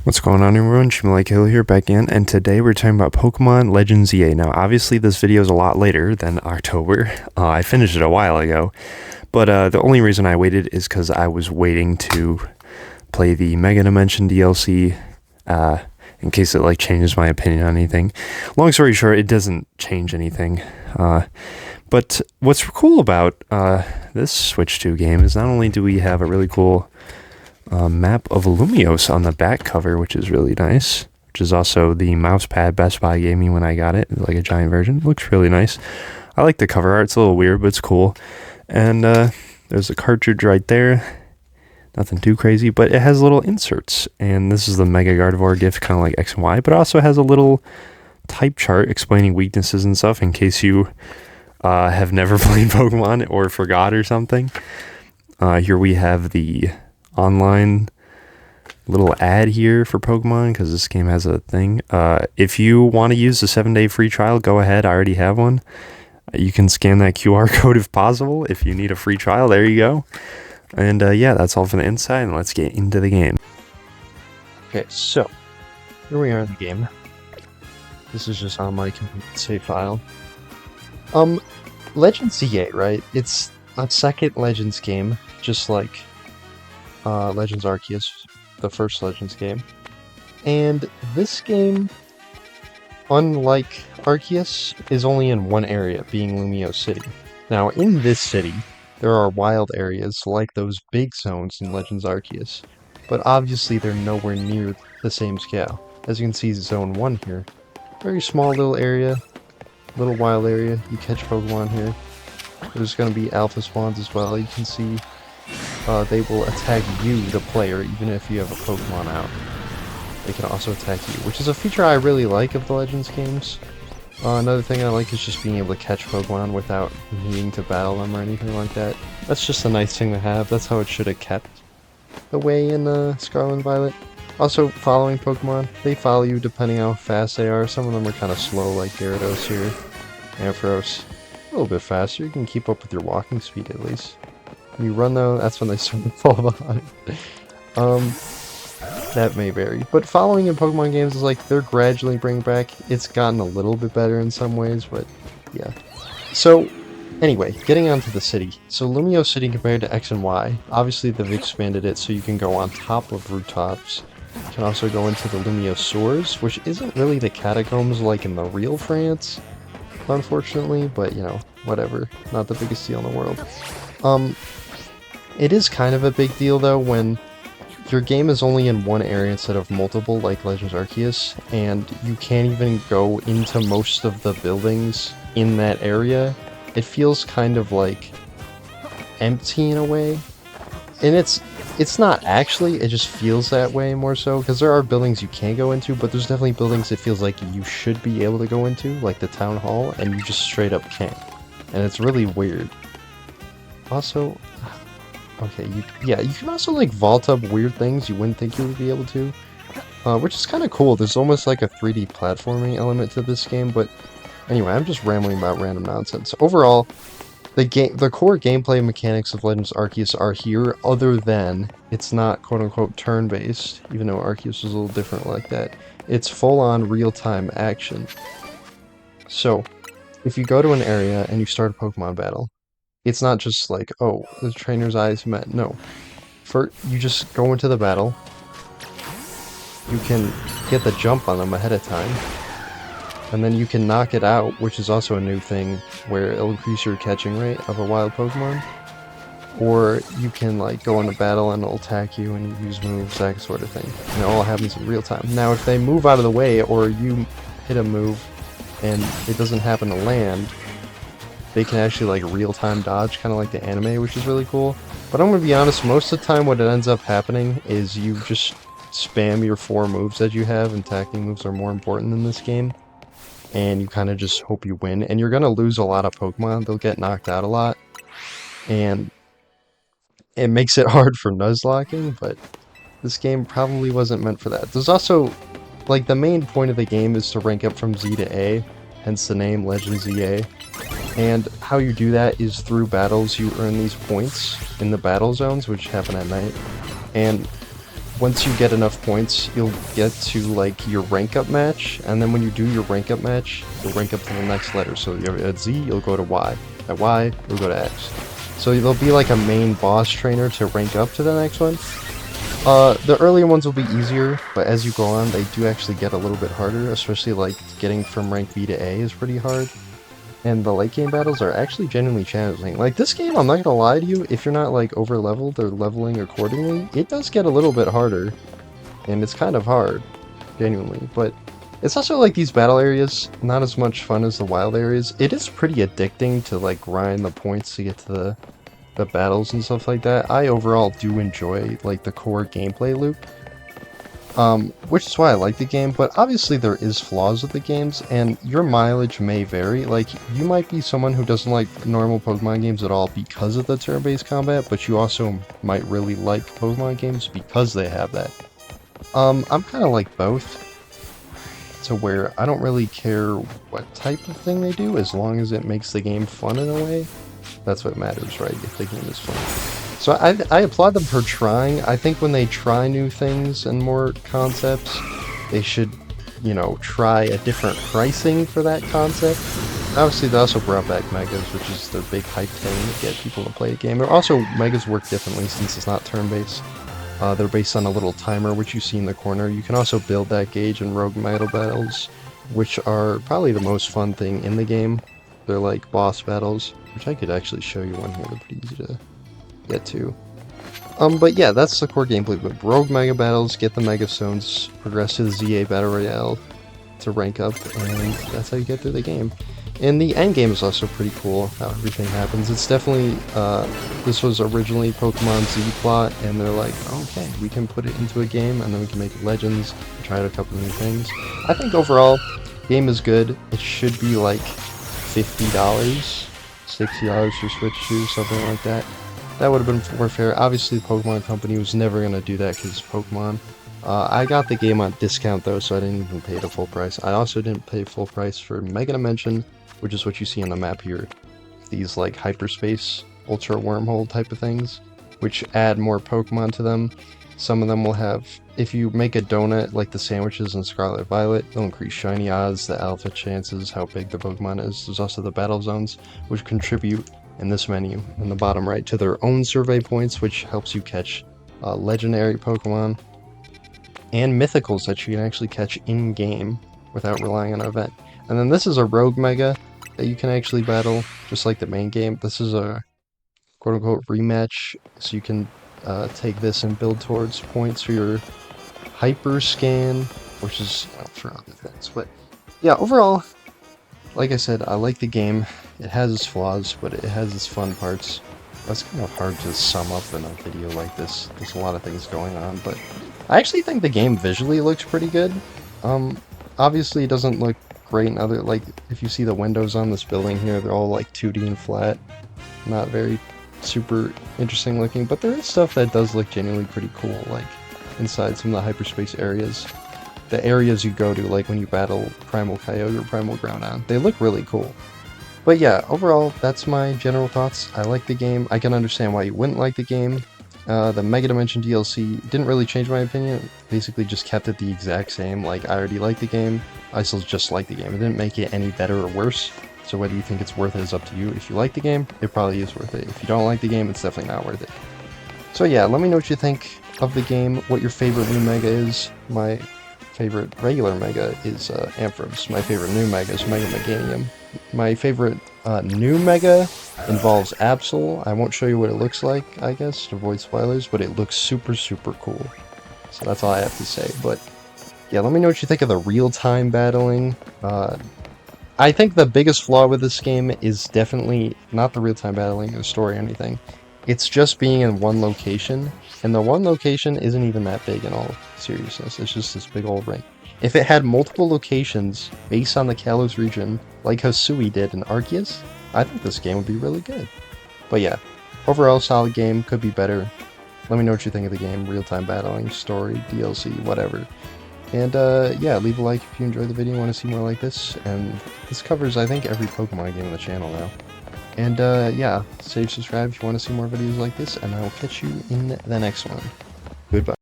What's going on, everyone? Hill here, back in, and today we're talking about Pokemon Legends EA. Now, obviously, this video is a lot later than October. I finished it a while ago, but the only reason I waited is because I was waiting to play the Mega Dimension DLC, in case it changes my opinion on anything. Long story short, it doesn't change anything. But what's cool about this Switch 2 game is not only do we have a really cool map of Lumiose on the back cover, which is really nice, which is also the mouse pad Best Buy gave me when I got it, like a giant version. It looks really nice. I like the cover art. It's a little weird, but it's cool. And there's a cartridge right there. Nothing too crazy, but it has little inserts. And this is the Mega Gardevoir gift, kind of like X and Y, but it also has a little type chart explaining weaknesses and stuff in case you have never played Pokemon or forgot or something. Here we have the online little ad here for Pokemon, because this game has a thing. If you want to use the 7-day free trial, go ahead. I already have one. You can scan that QR code if possible. If you need a free trial, there you go. And yeah, that's all for the inside, and let's get into the game. Okay, so here we are in the game. This is just on my save file. Legends EA, right? It's a second Legends game, just like Legends Arceus, the first Legends game. And this game, unlike Arceus, is only in one area, being Lumiose City. Now, in this city, there are wild areas like those big zones in Legends Arceus, but obviously they're nowhere near the same scale. As you can see, Zone 1 here. Very small little area, little wild area. You catch Pokemon here. There's going to be alpha spawns as well. You can see they will attack you, the player, even if you have a Pokemon out. They can also attack you, which is a feature I really like of the Legends games. Another thing I like is just being able to catch Pokemon without needing to battle them or anything like that. That's just a nice thing to have. That's how it should have kept the way in Scarlet and Violet. Also, following Pokemon, they follow you depending how fast they are. Some of them are kind of slow, like Gyarados here. Ampharos, a little bit faster. You can keep up with your walking speed at least. When you run though, that's when they start to fall behind. That may vary. But following in Pokemon games is like, they're gradually bringing back. It's gotten a little bit better in some ways, but yeah. So, anyway, getting onto the city. So Lumiose City compared to X and Y, obviously they've expanded it so you can go on top of rooftops. You can also go into the Lumiose sewers, which isn't really the catacombs like in the real France, unfortunately, but you know, whatever. Not the biggest deal in the world. It is kind of a big deal though when your game is only in one area instead of multiple like Legends Arceus, and you can't even go into most of the buildings in that area. It feels kind of like empty in a way. And it's not actually, it just feels that way more so, because there are buildings you can go into, but there's definitely buildings it feels like you should be able to go into, like the town hall, and you just straight up can't. And it's really weird. Also, okay, you can also like vault up weird things you wouldn't think you would be able to, which is kind of cool. There's almost like a 3D platforming element to this game, but anyway, I'm just rambling about random nonsense. Overall, the core gameplay mechanics of Legends Arceus are here, other than it's not quote-unquote turn-based, even though Arceus is a little different like that. It's full-on real-time action. So, if you go to an area and you start a Pokemon battle, it's not just like, oh, the trainer's eyes met. No. You just go into the battle. You can get the jump on them ahead of time. And then you can knock it out, which is also a new thing, where it'll increase your catching rate of a wild Pokemon. Or you can like go into battle and it'll attack you and you use moves, that sort of thing. And it all happens in real time. Now if they move out of the way, or you hit a move and it doesn't happen to land, they can actually like real-time dodge, kind of like the anime, which is really cool. But I'm gonna be honest, most of the time what it ends up happening is you just spam your 4 moves that you have, and attacking moves are more important in this game. And you kind of just hope you win, and you're gonna lose a lot of Pokemon. They'll get knocked out a lot, and it makes it hard for Nuzlocking, but this game probably wasn't meant for that. There's also, like, the main point of the game is to rank up from Z to A, hence the name Legends EA. And how you do that is through battles. You earn these points in the battle zones, which happen at night. And once you get enough points, you'll get to like your rank up match, and then when you do your rank up match, you'll rank up to the next letter. So you're at Z, you'll go to Y. At Y, you'll go to X. So there'll be like a main boss trainer to rank up to the next one. The earlier ones will be easier, but as you go on, they do actually get a little bit harder, especially like getting from rank B to A is pretty hard. And the late game battles are actually genuinely challenging. Like this game, I'm not gonna lie to you, if you're not like over leveled or leveling accordingly, it does get a little bit harder. And it's kind of hard, genuinely. But it's also like these battle areas, not as much fun as the wild areas. It is pretty addicting to like grind the points to get to the battles and stuff like that. I overall do enjoy like the core gameplay loop. Which is why I like the game, but obviously there is flaws with the games, and your mileage may vary. Like, you might be someone who doesn't like normal Pokemon games at all because of the turn-based combat, but you also might really like Pokemon games because they have that. I'm kind of like both, to where I don't really care what type of thing they do, as long as it makes the game fun in a way. That's what matters, right? If the game is fun. So I applaud them for trying. I think when they try new things and more concepts, they should, you know, try a different pricing for that concept. Obviously, they also brought back Megas, which is their big hype thing to get people to play a game. Also, Megas work differently since it's not turn-based. They're based on a little timer, which you see in the corner. You can also build that gauge in Rogue Metal battles, which are probably the most fun thing in the game. They're like boss battles, which I could actually show you one here. They're pretty easy to get to. But yeah, that's the core gameplay. But Rogue Mega Battles, get the Mega Stones, progress to the ZA Battle Royale to rank up, and that's how you get through the game. And the end game is also pretty cool, how everything happens. It's definitely, this was originally Pokemon Z plot, and they're like, okay, we can put it into a game, and then we can make Legends, try out a couple of new things. I think overall, the game is good. It should be like $50, $60 for Switch 2, something like that. That would have been more fair. Obviously, the Pokemon Company was never going to do that because it's Pokemon. I got the game on discount though, so I didn't even pay the full price. I also didn't pay full price for Mega Dimension, which is what you see on the map here. These like hyperspace, ultra wormhole type of things, which add more Pokemon to them. Some of them will have, if you make a donut like the sandwiches in Scarlet Violet, they'll increase shiny odds, the alpha chances, how big the Pokemon is. There's also the battle zones, which contribute in this menu in the bottom right to their own survey points, which helps you catch legendary Pokemon and mythicals that you can actually catch in-game without relying on an event. And then this is a Rogue Mega that you can actually battle, just like the main game. This is a quote-unquote rematch, so you can take this and build towards points for your Hyper Scan, which is for other things. But yeah, overall, like I said, I like the game. It has its flaws, but it has its fun parts. That's kind of hard to sum up in a video like this. There's a lot of things going on, but I actually think the game visually looks pretty good. Obviously it doesn't look great in other, like, if you see the windows on this building here, they're all like 2D and flat. Not very super interesting looking, but there is stuff that does look genuinely pretty cool, like inside some of the hyperspace areas. The areas you go to, like when you battle Primal Kyogre or Primal Groudon, they look really cool. But yeah, overall, that's my general thoughts. I like the game. I can understand why you wouldn't like the game. The Mega Dimension DLC didn't really change my opinion. Basically just kept it the exact same. Like, I already liked the game. I still just like the game. It didn't make it any better or worse. So whether you think it's worth it is up to you. If you like the game, it probably is worth it. If you don't like the game, it's definitely not worth it. So yeah, let me know what you think of the game, what your favorite new Mega is. My favorite regular Mega is Ampharos. My favorite new Mega is Mega Meganium. My favorite new Mega involves Absol. I won't show you what it looks like, I guess, to avoid spoilers, but it looks super, super cool. So that's all I have to say. But yeah, let me know what you think of the real-time battling. I think the biggest flaw with this game is definitely not the real-time battling, the story or anything. It's just being in one location, and the one location isn't even that big in all seriousness. It's just this big old ring. If it had multiple locations based on the Kalos region, like Hisui did in Arceus, I think this game would be really good. But yeah, overall solid game, could be better. Let me know what you think of the game, real-time battling, story, DLC, whatever. And yeah, leave a like if you enjoyed the video and want to see more like this. And this covers, I think, every Pokemon game on the channel now. And yeah, save, subscribe if you want to see more videos like this, and I will catch you in the next one. Goodbye.